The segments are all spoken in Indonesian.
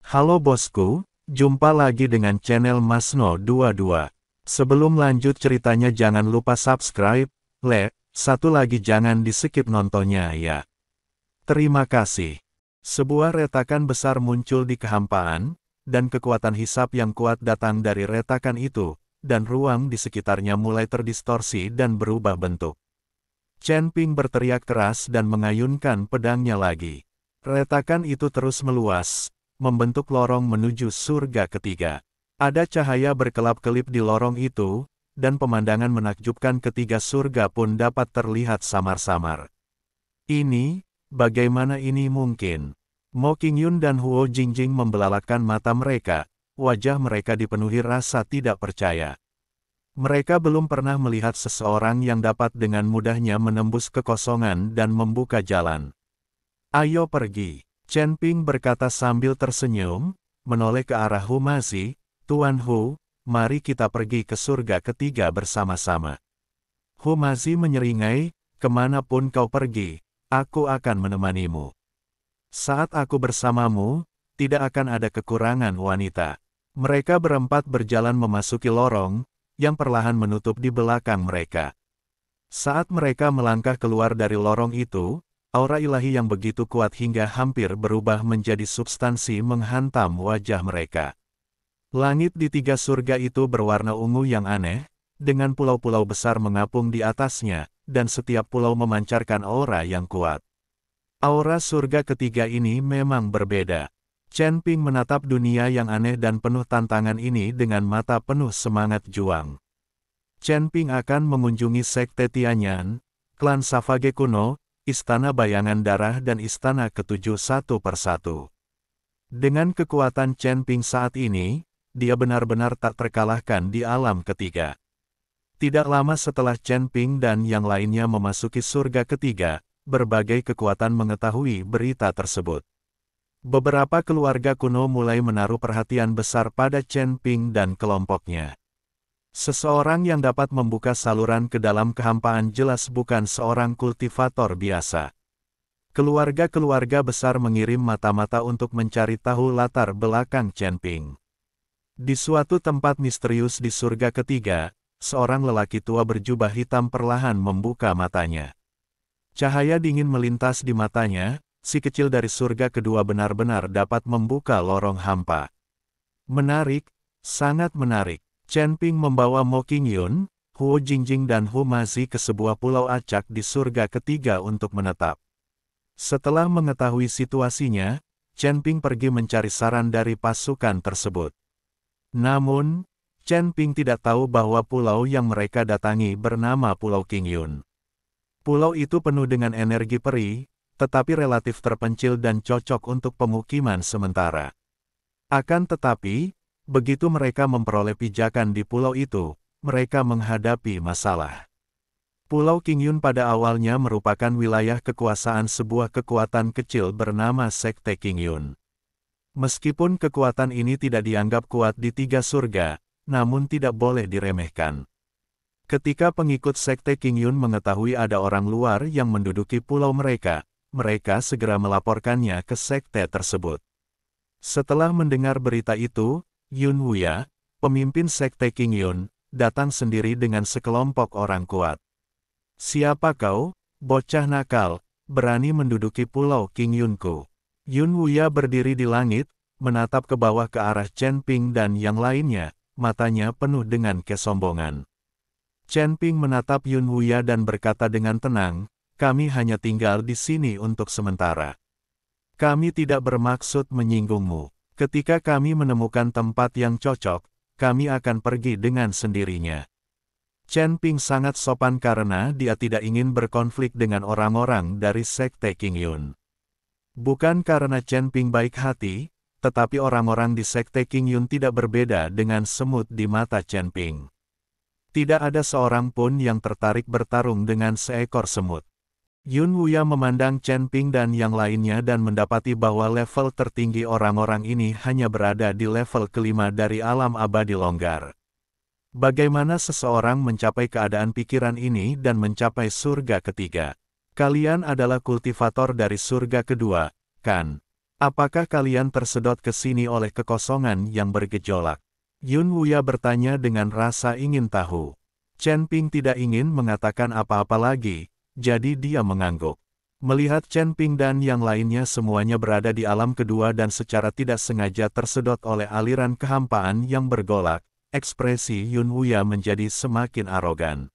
Halo bosku, jumpa lagi dengan channel Masno22. Sebelum lanjut ceritanya jangan lupa subscribe, satu lagi jangan di-skip nontonnya ya. Terima kasih. Sebuah retakan besar muncul di kehampaan, dan kekuatan hisap yang kuat datang dari retakan itu, dan ruang di sekitarnya mulai terdistorsi dan berubah bentuk. Chen Ping berteriak keras dan mengayunkan pedangnya lagi. Retakan itu terus meluas, membentuk lorong menuju surga ketiga. Ada cahaya berkelap-kelip di lorong itu, dan pemandangan menakjubkan ketiga surga pun dapat terlihat samar-samar. Bagaimana ini mungkin? Mo Qingyun dan Huo Jingjing membelalakkan mata mereka, wajah mereka dipenuhi rasa tidak percaya. Mereka belum pernah melihat seseorang yang dapat dengan mudahnya menembus kekosongan dan membuka jalan. Ayo pergi, Chen Ping berkata sambil tersenyum, menoleh ke arah Hu Mazi. Tuan Hu, mari kita pergi ke surga ketiga bersama-sama. Hu Mazi menyeringai, kemanapun kau pergi, aku akan menemanimu. Saat aku bersamamu, tidak akan ada kekurangan wanita. Mereka berempat berjalan memasuki lorong, yang perlahan menutup di belakang mereka. Saat mereka melangkah keluar dari lorong itu, aura ilahi yang begitu kuat hingga hampir berubah menjadi substansi menghantam wajah mereka. Langit di tiga surga itu berwarna ungu yang aneh, dengan pulau-pulau besar mengapung di atasnya, dan setiap pulau memancarkan aura yang kuat. Aura surga ketiga ini memang berbeda. Chen Ping menatap dunia yang aneh dan penuh tantangan ini dengan mata penuh semangat juang. Chen Ping akan mengunjungi Sekte Tianyan, klan Savage kuno, Istana Bayangan Darah dan Istana Ketujuh satu persatu. Dengan kekuatan Chen Ping saat ini, dia benar-benar tak terkalahkan di alam ketiga. Tidak lama setelah Chen Ping dan yang lainnya memasuki surga ketiga, berbagai kekuatan mengetahui berita tersebut. Beberapa keluarga kuno mulai menaruh perhatian besar pada Chen Ping dan kelompoknya. Seseorang yang dapat membuka saluran ke dalam kehampaan jelas bukan seorang kultivator biasa. Keluarga-keluarga besar mengirim mata-mata untuk mencari tahu latar belakang Chen Ping. Di suatu tempat misterius di surga ketiga, seorang lelaki tua berjubah hitam perlahan membuka matanya. Cahaya dingin melintas di matanya, si kecil dari surga kedua benar-benar dapat membuka lorong hampa. Menarik, sangat menarik. Chen Ping membawa Mo Qingyun, Huo Jingjing dan Hu Mazi ke sebuah pulau acak di surga ketiga untuk menetap. Setelah mengetahui situasinya, Chen Ping pergi mencari saran dari pasukan tersebut. Namun, Chen Ping tidak tahu bahwa pulau yang mereka datangi bernama Pulau Qingyun. Pulau itu penuh dengan energi peri, tetapi relatif terpencil dan cocok untuk pemukiman sementara. Akan tetapi, begitu mereka memperoleh pijakan di pulau itu, mereka menghadapi masalah. Pulau Qingyun pada awalnya merupakan wilayah kekuasaan sebuah kekuatan kecil bernama Sekte Qingyun. Meskipun kekuatan ini tidak dianggap kuat di tiga surga, namun tidak boleh diremehkan. Ketika pengikut Sekte Qingyun mengetahui ada orang luar yang menduduki pulau mereka, mereka segera melaporkannya ke sekte tersebut. Setelah mendengar berita itu, Yun Wuya, pemimpin Sekte Qingyun, datang sendiri dengan sekelompok orang kuat. Siapa kau, bocah nakal, berani menduduki pulau Qingyunku? Yun Wuya berdiri di langit, menatap ke bawah ke arah Chen Ping dan yang lainnya, matanya penuh dengan kesombongan. Chen Ping menatap Yun Wuya dan berkata dengan tenang, kami hanya tinggal di sini untuk sementara. Kami tidak bermaksud menyinggungmu. Ketika kami menemukan tempat yang cocok, kami akan pergi dengan sendirinya. Chen Ping sangat sopan karena dia tidak ingin berkonflik dengan orang-orang dari Sekte Qingyun. Bukan karena Chen Ping baik hati, tetapi orang-orang di Sekte Qingyun tidak berbeda dengan semut di mata Chen Ping. Tidak ada seorang pun yang tertarik bertarung dengan seekor semut. Yun Wuya memandang Chen Ping dan yang lainnya dan mendapati bahwa level tertinggi orang-orang ini hanya berada di level kelima dari alam abadi longgar. Bagaimana seseorang mencapai keadaan pikiran ini dan mencapai surga ketiga? Kalian adalah kultivator dari surga kedua, kan? Apakah kalian tersedot ke sini oleh kekosongan yang bergejolak? Yun Wuya bertanya dengan rasa ingin tahu. Chen Ping tidak ingin mengatakan apa-apa lagi, jadi dia mengangguk. Melihat Chen Ping dan yang lainnya semuanya berada di alam kedua dan secara tidak sengaja tersedot oleh aliran kehampaan yang bergolak, ekspresi Yun Wuya menjadi semakin arogan.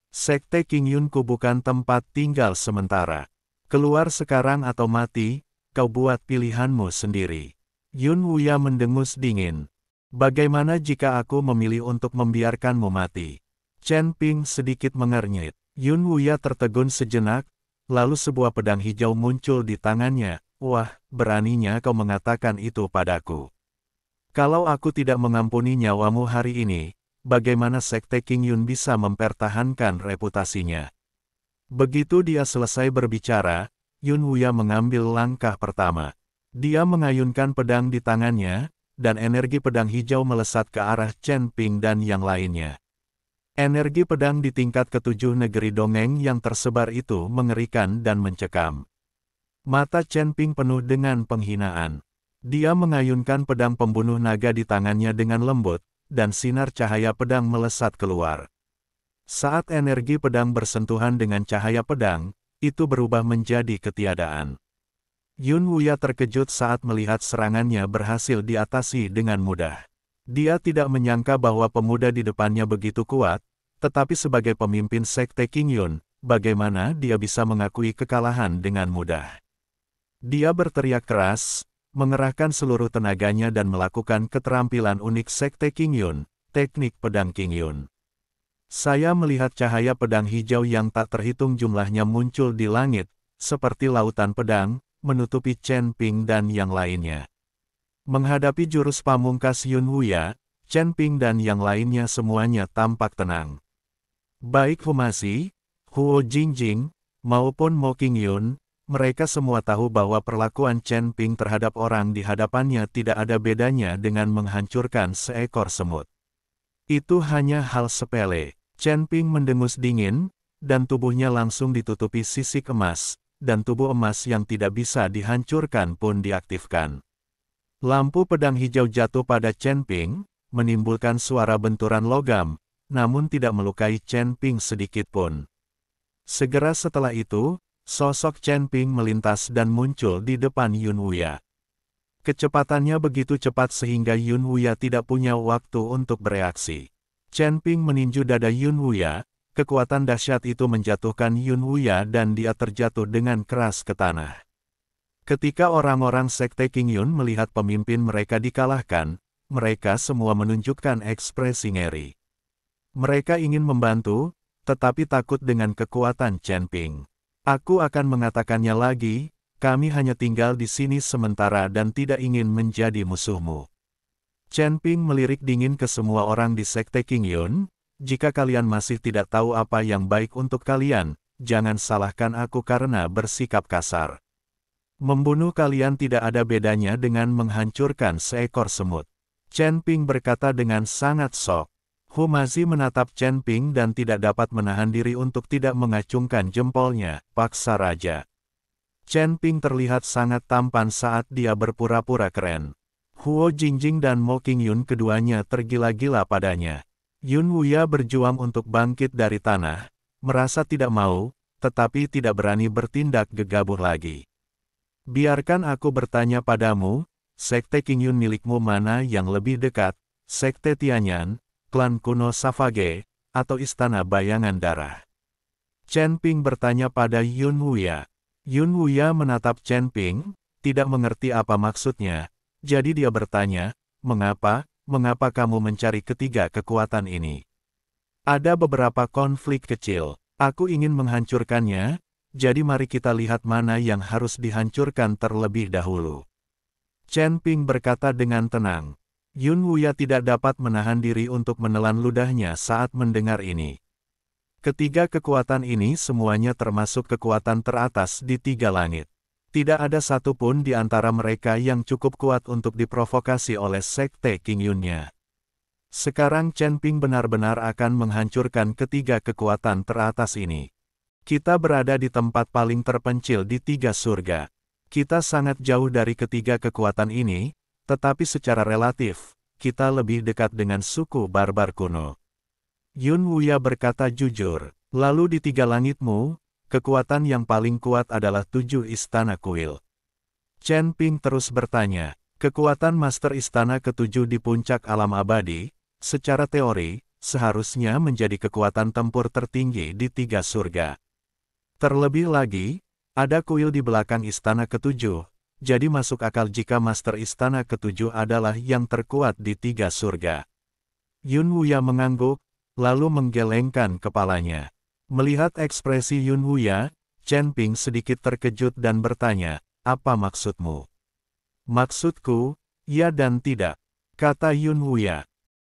Sekte King Yunku bukan tempat tinggal sementara. Keluar sekarang atau mati, kau buat pilihanmu sendiri. Yun Wuya mendengus dingin. Bagaimana jika aku memilih untuk membiarkanmu mati? Chen Ping sedikit mengernyit. Yun Wuya tertegun sejenak, lalu sebuah pedang hijau muncul di tangannya. Wah, beraninya kau mengatakan itu padaku. Kalau aku tidak mengampuni nyawamu hari ini, bagaimana Sekte King Yun bisa mempertahankan reputasinya? Begitu dia selesai berbicara, Yun Wuya mengambil langkah pertama. Dia mengayunkan pedang di tangannya, dan energi pedang hijau melesat ke arah Chen Ping dan yang lainnya. Energi pedang di tingkat ketujuh negeri dongeng yang tersebar itu mengerikan dan mencekam. Mata Chen Ping penuh dengan penghinaan. Dia mengayunkan pedang pembunuh naga di tangannya dengan lembut, dan sinar cahaya pedang melesat keluar. Saat energi pedang bersentuhan dengan cahaya pedang, itu berubah menjadi ketiadaan. Yun Wuya terkejut saat melihat serangannya berhasil diatasi dengan mudah. Dia tidak menyangka bahwa pemuda di depannya begitu kuat, tetapi sebagai pemimpin Sekte King Yun, bagaimana dia bisa mengakui kekalahan dengan mudah. Dia berteriak keras, mengerahkan seluruh tenaganya dan melakukan keterampilan unik Sekte King Yun, teknik pedang King Yun. Saya melihat cahaya pedang hijau yang tak terhitung jumlahnya muncul di langit, seperti lautan pedang, menutupi Chen Ping dan yang lainnya. Menghadapi jurus pamungkas Yun Wuya, Chen Ping dan yang lainnya semuanya tampak tenang. Baik Humasi, Huo Jingjing, maupun Mo King Yun, mereka semua tahu bahwa perlakuan Chen Ping terhadap orang di hadapannya tidak ada bedanya dengan menghancurkan seekor semut. Itu hanya hal sepele. Chen Ping mendengus dingin, dan tubuhnya langsung ditutupi sisik emas, dan tubuh emas yang tidak bisa dihancurkan pun diaktifkan. Lampu pedang hijau jatuh pada Chen Ping, menimbulkan suara benturan logam, namun tidak melukai Chen Ping sedikit pun. Segera setelah itu, sosok Chen Ping melintas dan muncul di depan Yun Wuya. Kecepatannya begitu cepat sehingga Yun Wuya tidak punya waktu untuk bereaksi. Chen Ping meninju dada Yun Wuya, kekuatan dahsyat itu menjatuhkan Yun Wuya dan dia terjatuh dengan keras ke tanah. Ketika orang-orang Sekte King Yun melihat pemimpin mereka dikalahkan, mereka semua menunjukkan ekspresi ngeri. Mereka ingin membantu, tetapi takut dengan kekuatan Chen Ping. Aku akan mengatakannya lagi, kami hanya tinggal di sini sementara dan tidak ingin menjadi musuhmu. Chen Ping melirik dingin ke semua orang di Sekte King Yun, jika kalian masih tidak tahu apa yang baik untuk kalian, jangan salahkan aku karena bersikap kasar. Membunuh kalian tidak ada bedanya dengan menghancurkan seekor semut. Chen Ping berkata dengan sangat sok. Humazi menatap Chen Ping dan tidak dapat menahan diri untuk tidak mengacungkan jempolnya, paksa raja. Chen Ping terlihat sangat tampan saat dia berpura-pura keren. Huo Jingjing dan Mo King Yun keduanya tergila-gila padanya. Yun Wuya berjuang untuk bangkit dari tanah, merasa tidak mau, tetapi tidak berani bertindak gegabah lagi. Biarkan aku bertanya padamu, Sekte King Yun milikmu mana yang lebih dekat, Sekte Tianyan, klan kuno Savage, atau Istana Bayangan Darah? Chen Ping bertanya pada Yun Wuya. Yun Wuya menatap Chen Ping, tidak mengerti apa maksudnya, jadi dia bertanya, mengapa kamu mencari ketiga kekuatan ini? Ada beberapa konflik kecil, aku ingin menghancurkannya, jadi mari kita lihat mana yang harus dihancurkan terlebih dahulu. Chen Ping berkata dengan tenang. Yun Wuya tidak dapat menahan diri untuk menelan ludahnya saat mendengar ini. Ketiga kekuatan ini semuanya termasuk kekuatan teratas di tiga langit. Tidak ada satupun di antara mereka yang cukup kuat untuk diprovokasi oleh Sekte King Yun-nya. Sekarang Chen Ping benar-benar akan menghancurkan ketiga kekuatan teratas ini. Kita berada di tempat paling terpencil di tiga surga. Kita sangat jauh dari ketiga kekuatan ini, tetapi secara relatif, kita lebih dekat dengan suku barbar kuno. Yun Wuya berkata jujur, lalu di tiga langitmu, kekuatan yang paling kuat adalah 7 istana kuil. Chen Ping terus bertanya, kekuatan Master Istana ke-7 di puncak alam abadi, secara teori, seharusnya menjadi kekuatan tempur tertinggi di tiga surga. Terlebih lagi, ada kuil di belakang istana ke-7, jadi masuk akal jika Master Istana ke-7 adalah yang terkuat di tiga surga. Yun Wuya mengangguk, lalu menggelengkan kepalanya. Melihat ekspresi Yun Wuya, Chen Ping sedikit terkejut dan bertanya, apa maksudmu? Maksudku, ya dan tidak, kata Yun Wuya.